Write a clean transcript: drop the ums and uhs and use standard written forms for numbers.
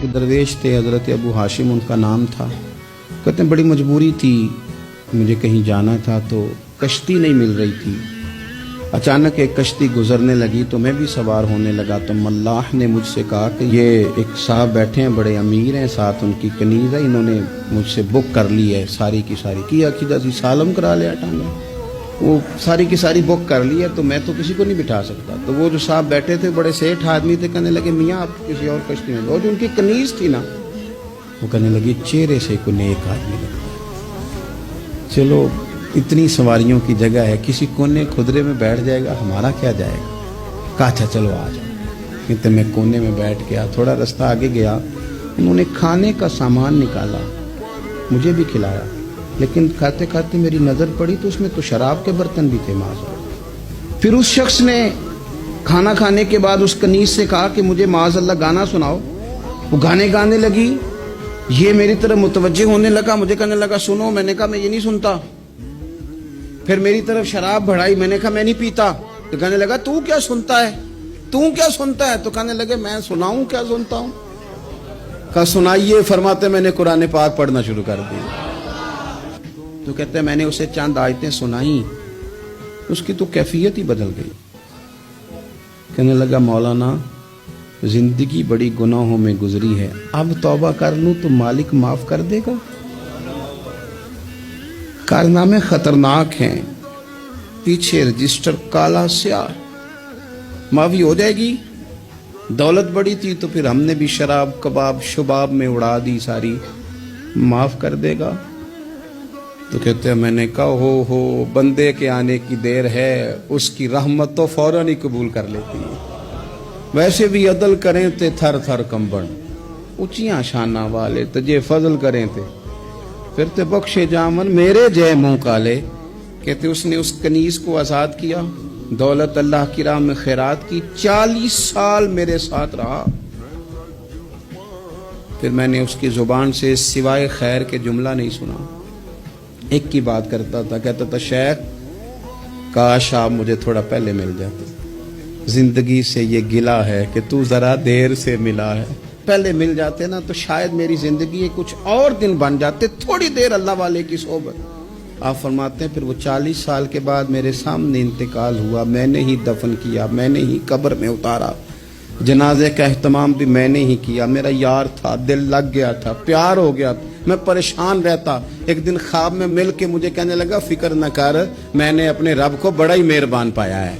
एक दरवेश थे, हज़रत अबू हाशिम उनका नाम था। कहते हैं बड़ी मजबूरी थी, मुझे कहीं जाना था तो कश्ती नहीं मिल रही थी। अचानक एक कश्ती गुजरने लगी तो मैं भी सवार होने लगा तो मल्लाह ने मुझसे कहा कि ये एक साहब बैठे हैं, बड़े अमीर हैं, साथ उनकी कनीज़ है, इन्होंने मुझसे बुक कर ली है सारी की सारी, की अकीदा सी सालम करा लिया टांगे, वो सारी की सारी बुक कर ली है, तो मैं तो किसी को नहीं बिठा सकता। तो वो जो साहब बैठे थे बड़े सेठ आदमी थे, कहने लगे मियाँ आप किसी और कश्ती में, वो जो उनकी कनीज़ थी ना, वो कहने लगी चेहरे से कोई नेक आदमी लगता है, चलो इतनी सवारियों की जगह है, किसी कोने खुदरे में बैठ जाएगा, हमारा क्या जाएगा। कहा अच्छा चलो आ जाओ। कहते मैं कोने में बैठ गया, थोड़ा रास्ता आगे गया, उन्होंने खाने का सामान निकाला, मुझे भी खिलाया, लेकिन खाते खाते मेरी नज़र पड़ी तो उसमें तो शराब के बर्तन भी थे माज़अल्लाह। फिर उस शख्स ने खाना खाने के बाद उस कनीज़ से कहा कि मुझे माज़अल्लाह गाना सुनाओ। वो गाने गाने लगी, ये मेरी तरफ मुतवज्जे होने लगा, मुझे कहने लगा सुनो, मैंने कहा मैं ये नहीं सुनता। फिर मेरी तरफ शराब बढ़ाई, मैंने कहा मैं नहीं पीता। तो कहने लगा तू क्या सुनता है, तू क्या सुनता है। तो कहने लगे मैं सुनाऊं क्या सुनता हूं। कहा सुनाइए। फरमाते मैंने कुरान पाक पढ़ना शुरू कर दिया। तो कहते हैं मैंने उसे चंद आयतें सुनाई, उसकी तो कैफियत ही बदल गई। कहने लगा मौलाना जिंदगी बड़ी गुनाहों में गुजरी है, अब तौबा कर लूं तो मालिक माफ कर देगा। कारनामे खतरनाक हैं, पीछे रजिस्टर काला स्याह, माफी हो जाएगी। दौलत बड़ी थी तो फिर हमने भी शराब कबाब शुबाब में उड़ा दी सारी, माफ कर देगा। तो कहते हैं मैंने कहा हो बंदे के आने की देर है, उसकी रहमत तो फौरन ही कबूल कर लेती है। वैसे भी अदल करें ते थर थर कंबन, ऊंचियां शाना वाले तजे फजल करें थे फिर ते बख्शे जामन मेरे जय मुंह काले। कहते उसने उस कनीज को आजाद किया, दौलत अल्लाह की राह में खैरात की, 40 साल मेरे साथ रहा। फिर मैंने उसकी जुबान से सिवाय खैर के जुमला नहीं सुना। एक की बात करता था, कहता था शेख काश आप मुझे थोड़ा पहले मिल जाते, जिंदगी से ये गिला है कि तू जरा देर से मिला है, पहले मिल जाते ना तो शायद मेरी जिंदगी कुछ और दिन बन जाते, थोड़ी देर अल्लाह वाले की सोबत। आप फरमाते हैं फिर वो 40 साल के बाद मेरे सामने इंतकाल हुआ, मैंने ही दफन किया, मैंने ही कब्र में उतारा, जनाजे का एहतमाम भी मैंने ही किया। मेरा यार था, दिल लग गया था, प्यार हो गया, मैं परेशान रहता। एक दिन ख्वाब में मिल के मुझे कहने लगा फिक्र न कर, मैंने अपने रब को बड़ा ही मेहरबान पाया है।